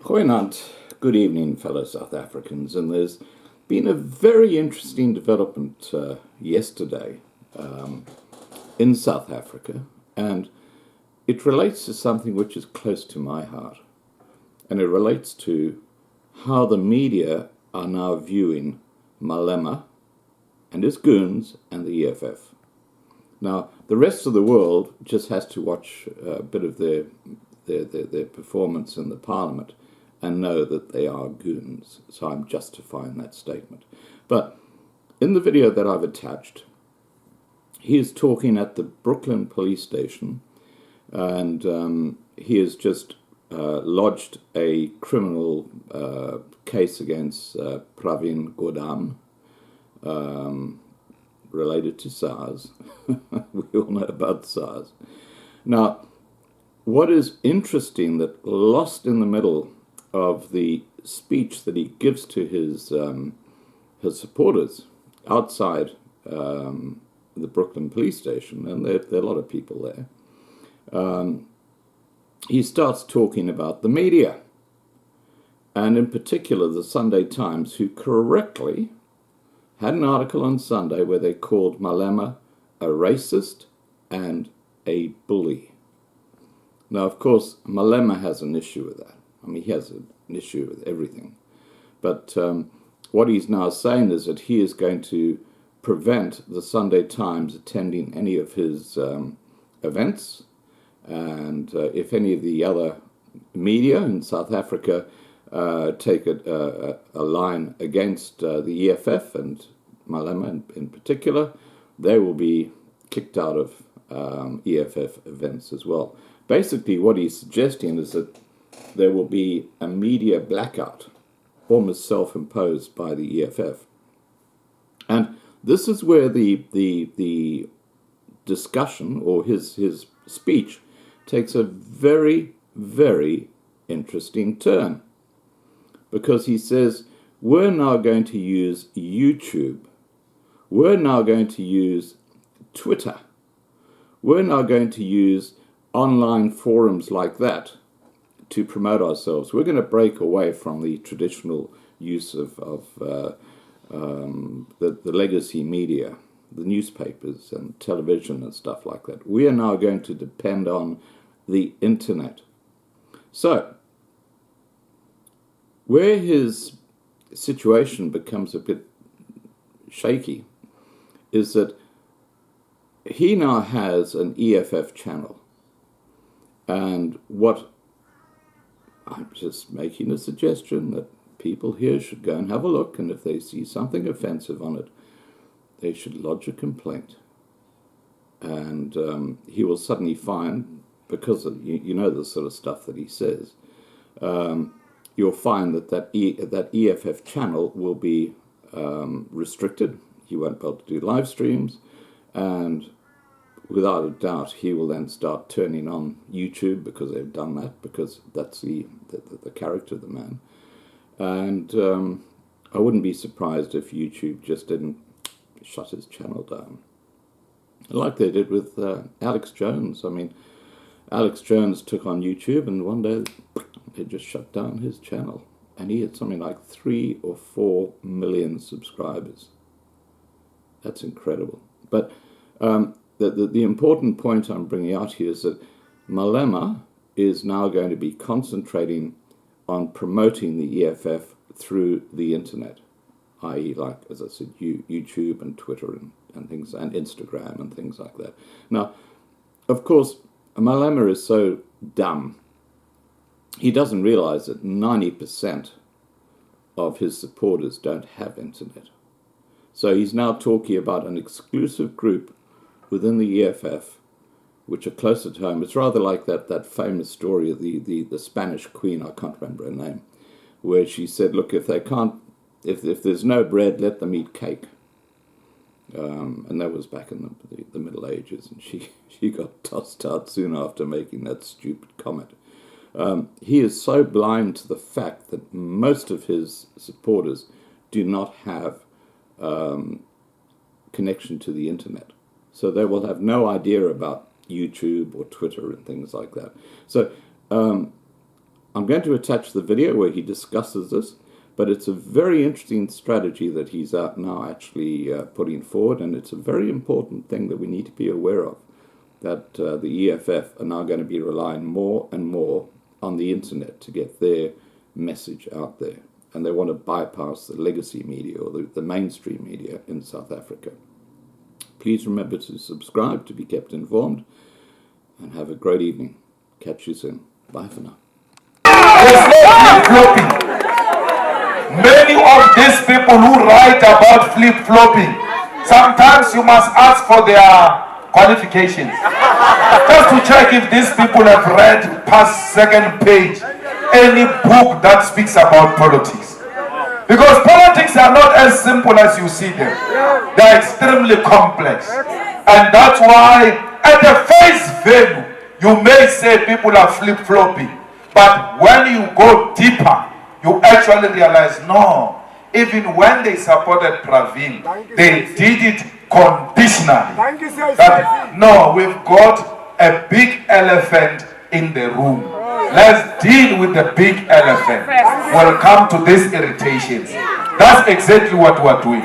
Goeienaand, good evening, fellow South Africans. And there's been a very interesting development yesterday in South Africa, and it relates to something which is close to my heart. And it relates to how the media are now viewing Malema and his goons and the EFF. Now, the rest of the world just has to watch a bit of their performance in the parliament and know that they are goons. So I'm justifying that statement. But in the video that I've attached, he is talking at the Brooklyn police station, and he has just lodged a criminal case against Pravin Gordhan, related to SARS. We all know about SARS. Now, what is interesting, that lost in the middle of the speech that he gives to his supporters outside the Brooklyn police station, and there are a lot of people there, he starts talking about the media, and in particular the Sunday Times, who correctly had an article on Sunday where they called Malema a racist and a bully. Now, of course, Malema has an issue with that. I mean, he has an issue with everything. But what he's now saying is that he is going to prevent the Sunday Times attending any of his events. And if any of the other media in South Africa take a line against the EFF and Malema in particular, they will be kicked out of EFF events as well. Basically, what he's suggesting is that there will be a media blackout, almost self-imposed by the EFF. And this is where the discussion, or his speech, takes a very, very interesting turn. Because he says, we're now going to use YouTube. We're now going to use Twitter. We're now going to use online forums like that to promote ourselves. We're going to break away from the traditional use of the legacy media, the newspapers and television and stuff like that. We are now going to depend on the internet. So, where his situation becomes a bit shaky is that he now has an EFF channel. And what I'm just making a suggestion that people here should go and have a look, and if they see something offensive on it, they should lodge a complaint. And he will suddenly find, because you know the sort of stuff that he says, you'll find that EFF channel will be restricted. He won't be able to do live streams, and without a doubt, he will then start turning on YouTube, because they've done that, because that's the character of the man. And I wouldn't be surprised if YouTube just didn't shut his channel down, like they did with Alex Jones. I mean, Alex Jones took on YouTube, and one day they just shut down his channel, and he had something like 3 or 4 million subscribers. That's incredible. But the important point I'm bringing out here is that Malema is now going to be concentrating on promoting the EFF through the internet, i.e., like, as I said, YouTube and Twitter and things, and Instagram and things like that. Now, of course, Malema is so dumb, he doesn't realize that 90% of his supporters don't have internet. So he's now talking about an exclusive group within the EFF, which are closer to home. It's rather like that famous story of the Spanish queen, I can't remember her name, where she said, look, if there's no bread, let them eat cake. And that was back in the Middle Ages, and she got tossed out soon after making that stupid comment. He is so blind to the fact that most of his supporters do not have connection to the internet. So they will have no idea about YouTube or Twitter and things like that. So I'm going to attach the video where he discusses this, but it's a very interesting strategy that he's out now actually putting forward, and it's a very important thing that we need to be aware of, that the EFF are now going to be relying more and more on the internet to get their message out there, and they want to bypass the legacy media or the mainstream media in South Africa. Please remember to subscribe to be kept informed, and have a great evening. Catch you soon. Bye for now. There's no flip-flopping. Many of these people who write about flip-flopping, sometimes you must ask for their qualifications. Just to check if these people have read past second page any book that speaks about politics. Because politics are not as simple as you see them. They're extremely complex. And that's why at the face value, you may say people are flip-flopping. But when you go deeper, you actually realize, no, even when they supported Pravin, they did it conditionally. That, no, we've got a big elephant in the room. Let's deal with the big elephant. We'll come to these irritations. That's exactly what we're doing.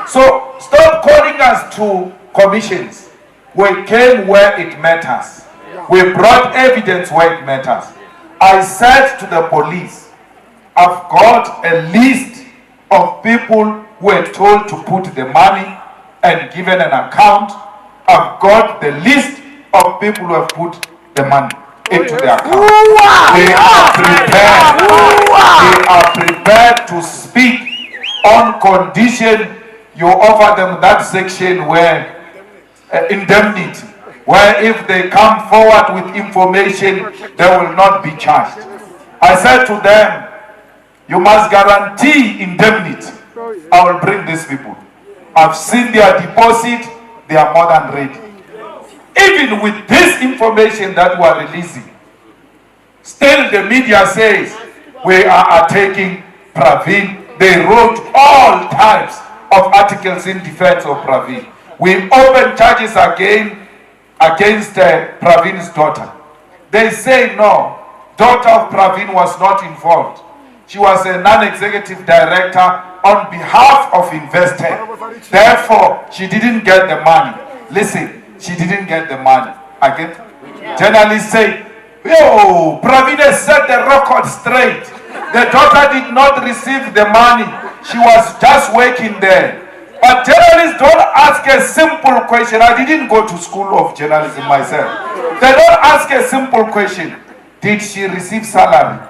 So stop calling us to commissions. We came where it matters. We brought evidence where it matters. I said to the police, I've got a list of people who were told to put the money and given an account. I've got the list of people who have put the money into their account. They are prepared. They are prepared to speak on condition you offer them that section where indemnity, where if they come forward with information, they will not be charged. I said to them, you must guarantee indemnity. I will bring these people. I've seen their deposit. They are more than ready. Even with this information that we are releasing, still the media says we are attacking Pravin. They wrote all types of articles in defense of Pravin. We open charges again against Pravin's daughter. They say no, daughter of Pravin was not involved. She was a non-executive director on behalf of Investec. Therefore, she didn't get the money. Listen, she didn't get the money. Again, journalists say, yo, Pravin has set the record straight. The daughter did not receive the money. She was just working there. But journalists don't ask a simple question. I didn't go to school of journalism myself. They don't ask a simple question. Did she receive salary?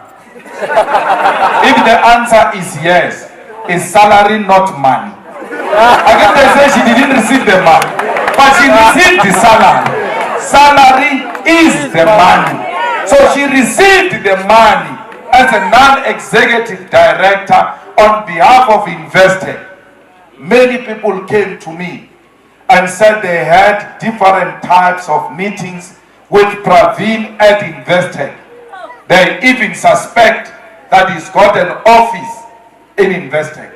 If the answer is yes, is salary not money? Again, they say she didn't receive the money, but she received the salary. Salary is the money. So she received the money as a non-executive director on behalf of Investec. Many people came to me and said they had different types of meetings with Pravin at Investec. They even suspect that he's got an office in Investec.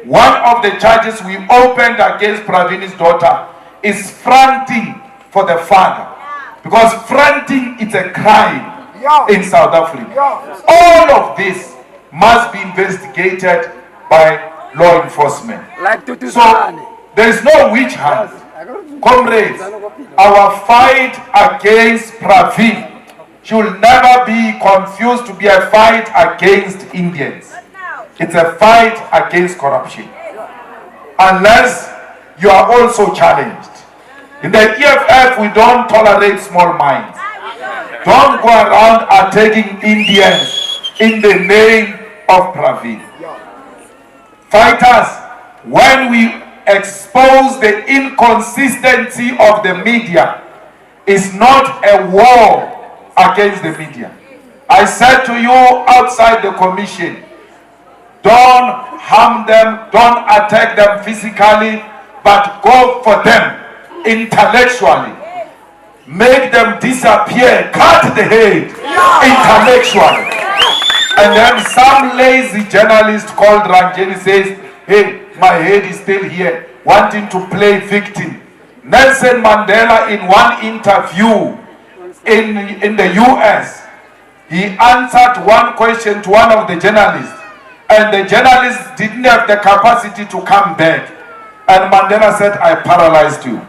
One of the charges we opened against Pravin's daughter is fronting for the father. Because fronting is a crime in South Africa. All of this must be investigated by law enforcement. So there is no witch hunt. Comrades, our fight against Pravin should never be confused to be a fight against Indians. It's a fight against corruption. Unless you are also challenged. In the EFF, we don't tolerate small minds. Don't go around attacking Indians in the name of Pravin. Fighters, when we expose the inconsistency of the media, it's not a war against the media. I said to you outside the commission, don't harm them, don't attack them physically, but go for them intellectually. Make them disappear, cut the head intellectually. And then some lazy journalist called Ranjeni says, hey, my head is still here, wanting to play victim. Nelson Mandela in one interview in the US he answered one question to one of the journalists, and the journalist didn't have the capacity to come back. And Mandela said, I paralyzed you.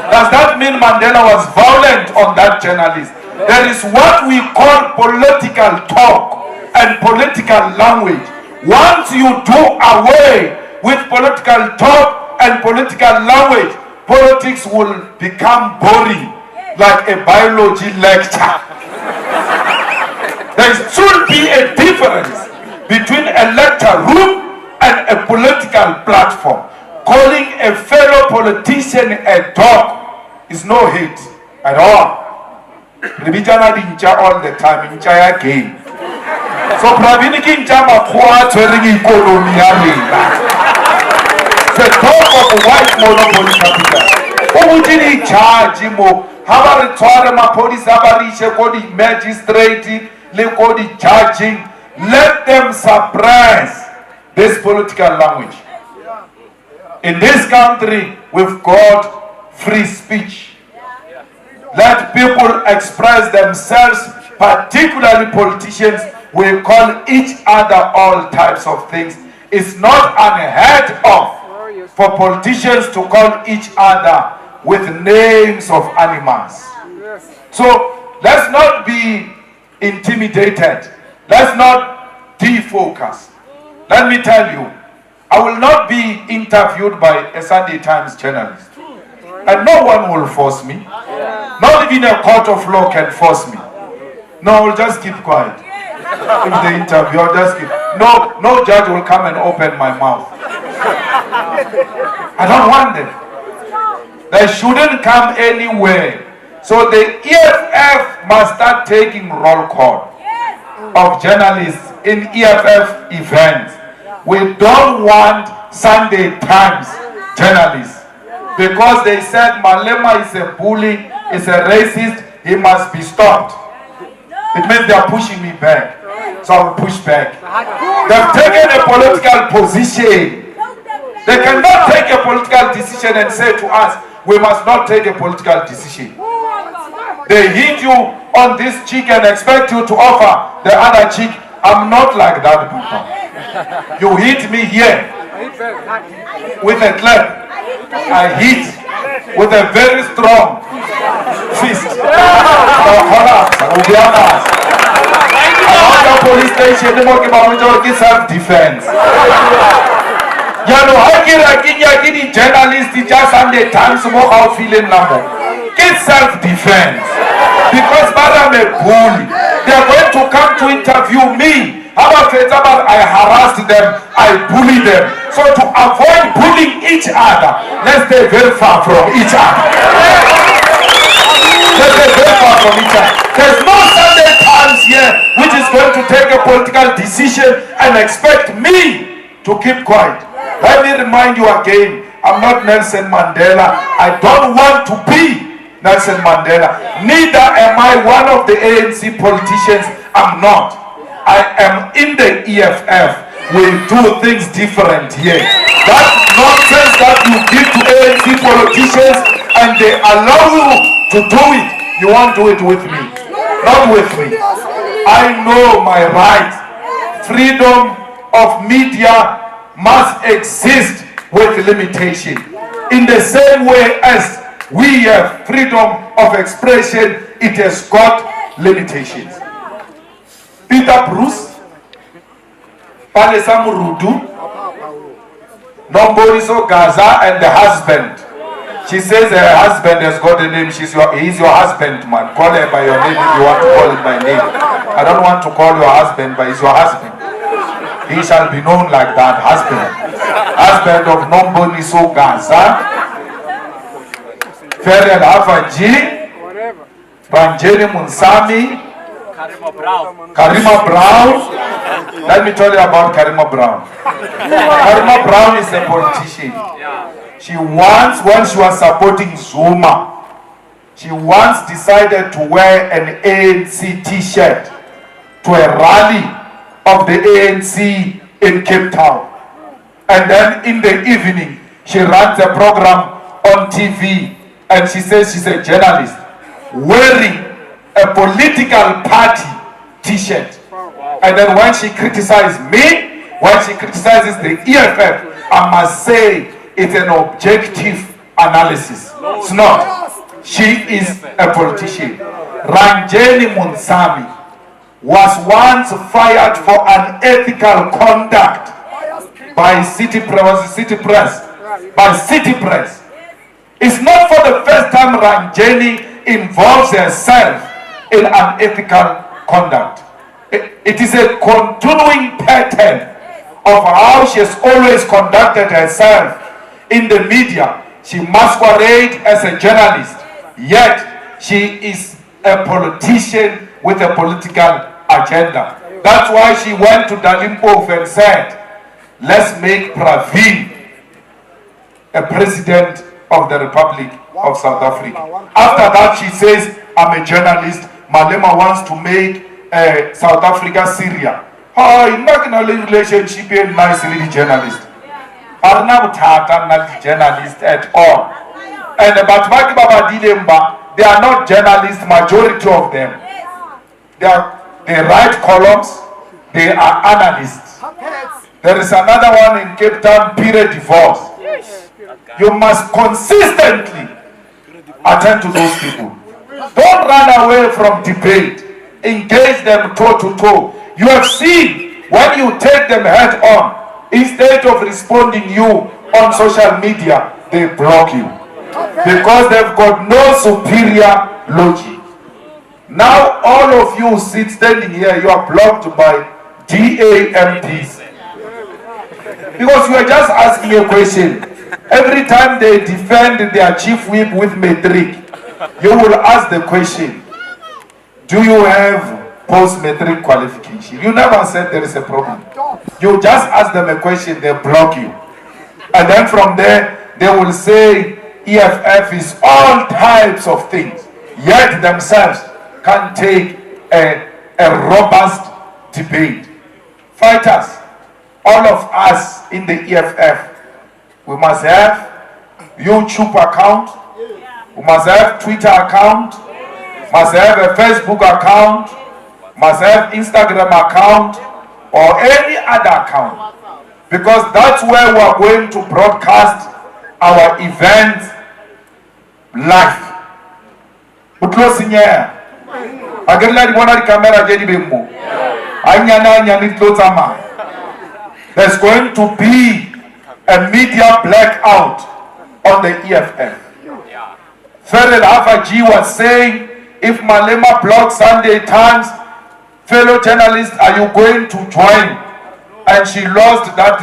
Does that mean Mandela was violent on that journalist? There is what we call political talk and political language. Once you do away with political talk and political language, politics will become boring, like a biology lecture. There should be a difference between a lecture room and a political platform. Calling a fellow politician a dog is no hate at all. Rebijana dincha all the time, incha again. So Pravini kincha makwa twering economy the talk of white monopoly capital. Who did charge him? How are retore ma police abariche kodi magistrate le kodi judging? Let them suppress this political language. In this country, we've got free speech. Let people express themselves, particularly politicians. We call each other all types of things. It's not unheard of for politicians to call each other with names of animals. So let's not be intimidated. Let's not defocus. Let me tell you, I will not be interviewed by a Sunday Times journalist. And no one will force me. Not even a court of law can force me. No, I'll just keep quiet. If they interview, I'll just keep. No judge will come and open my mouth. I don't want them. They shouldn't come anywhere. So the EFF must start taking roll call of journalists in EFF events. We don't want Sunday Times journalists because they said Malema is a bully, is a racist, he must be stopped. It means they are pushing me back, so I will push back. They've taken a political position. They cannot take a political decision and say to us, we must not take a political decision. They hit you on this cheek and expect you to offer the other cheek. I'm not like that, Papa. You hit me here with a clap. I hit with a very strong fist. Another police station, self-defense. Journalists just Sunday Times more how feeling number. It's self-defense. Because I'm a bully. They are going to come to interview me. How about I harassed them, I bullied them. So to avoid bullying each other, let's stay very far from each other. Let's stay very far from each other. There's no Sunday Times here which is going to take a political decision and expect me to keep quiet. Let me remind you again, I'm not Nelson Mandela. I don't want to be Nelson Mandela. Neither am I one of the ANC politicians. I'm not. I am in the EFF. We do things different here. That nonsense that you give to ANC politicians and they allow you to do it, you won't do it with me. Not with me. I know my rights. Freedom of media must exist with limitation. In the same way as we have freedom of expression, it has got limitations. Peter Bruce, Palesa Murudu, Nomboriso Gaza, and the husband. She says her husband has got a name. He's your husband, man. Call her by your name if you want to call him by name. I don't want to call your husband, but he's your husband. He shall be known like that, husband. Husband of Nomboriso Gaza, Ferrell Afaji, Banjeri Munsami, Karima Brown. Let me tell you about Karima Brown. Karima Brown is a politician. She once, when she was supporting Zuma, she once decided to wear an ANC t-shirt to a rally of the ANC in Cape Town. And then in the evening, she runs a program on TV and she says she's a journalist wearing a political party t-shirt. And then when she criticizes me, when she criticizes the EFF, I must say it's an objective analysis. It's not. She is a politician. Ranjeni Munsami was once fired for unethical conduct by City Press. It's not for the first time Ranjeni involves herself in unethical conduct. It is a continuing pattern of how she has always conducted herself in the media. She masquerades as a journalist, yet she is a politician with a political agenda. That's why she went to Dalimpof and said, let's make Praveen a president of the Republic of South Africa. After that, she says, I'm a journalist. Malema wants to make South Africa Syria. I'm not in a relationship with nice lady journalist. I'm not a journalist at all. And but they are not journalists, majority of them. They write columns, they are analysts. There is another one in Cape Town, period divorce. You must consistently attend to those people. Don't run away from debate. Engage them toe to toe. You have seen when you take them head on, instead of responding you on social media, they block you. Because they've got no superior logic. Now all of you standing here, you are blocked by DAMPs. Because you are just asking a question. Every time they defend their chief whip with metric, you will ask the question, do you have post-metric qualification? You never said there is a problem. You just ask them a question, they block you. And then from there, they will say EFF is all types of things. Yet themselves can't take a robust debate. Fighters, all of us in the EFF, we must have YouTube account, we must have Twitter account, must have a Facebook account, must have Instagram account, or any other account. Because that's where we are going to broadcast our events live. Utlosinya. Agella di bona di camera jadi bembo. Anyana nyani tlotama. There's going to be a media blackout on the EFF. Ferrell Afaji was saying, if Malema blocks Sunday Times, fellow journalists, are you going to join? And she lost that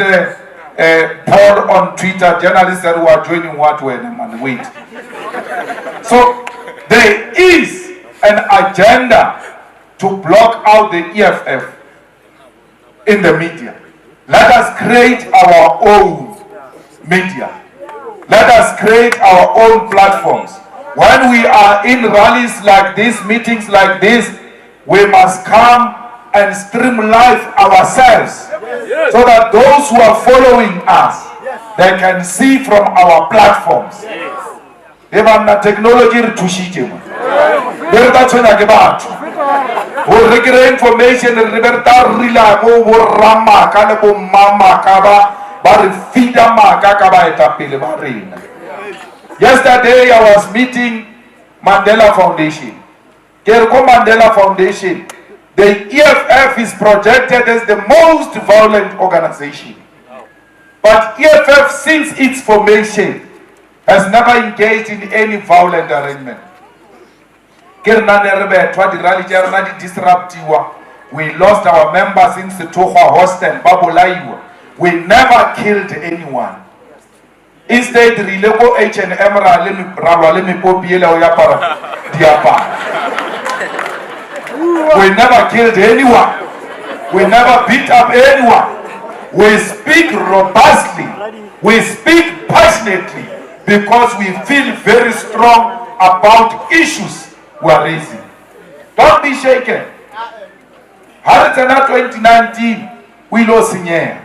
poll on Twitter. Journalists that were joining what were them and wait. So there is an agenda to block out the EFF in the media. Let us create our own media. Let us create our own platforms. When we are in rallies like this, meetings like this, we must come and stream live ourselves so that those who are following us, they can see from our platforms. Even the technology retushite. There that's when I give out. We regular information liberta rila mo rama kana bo mama kaba bar fida ma kakaba etapile barina. Yesterday I was meeting Mandela Foundation. Kerko Mandela Foundation. The EFF is projected as the most violent organization. But EFF, since its formation, has never engaged in any violent arrangement. We lost our members in Setohwa Hostel, Babulaiwa. We never killed anyone. Instead, Rilego H&M we never killed anyone. We never beat up anyone. We speak robustly. We speak passionately because we feel very strong about issues we are raising. Don't be shaken. Haritana 2019, we lost in here.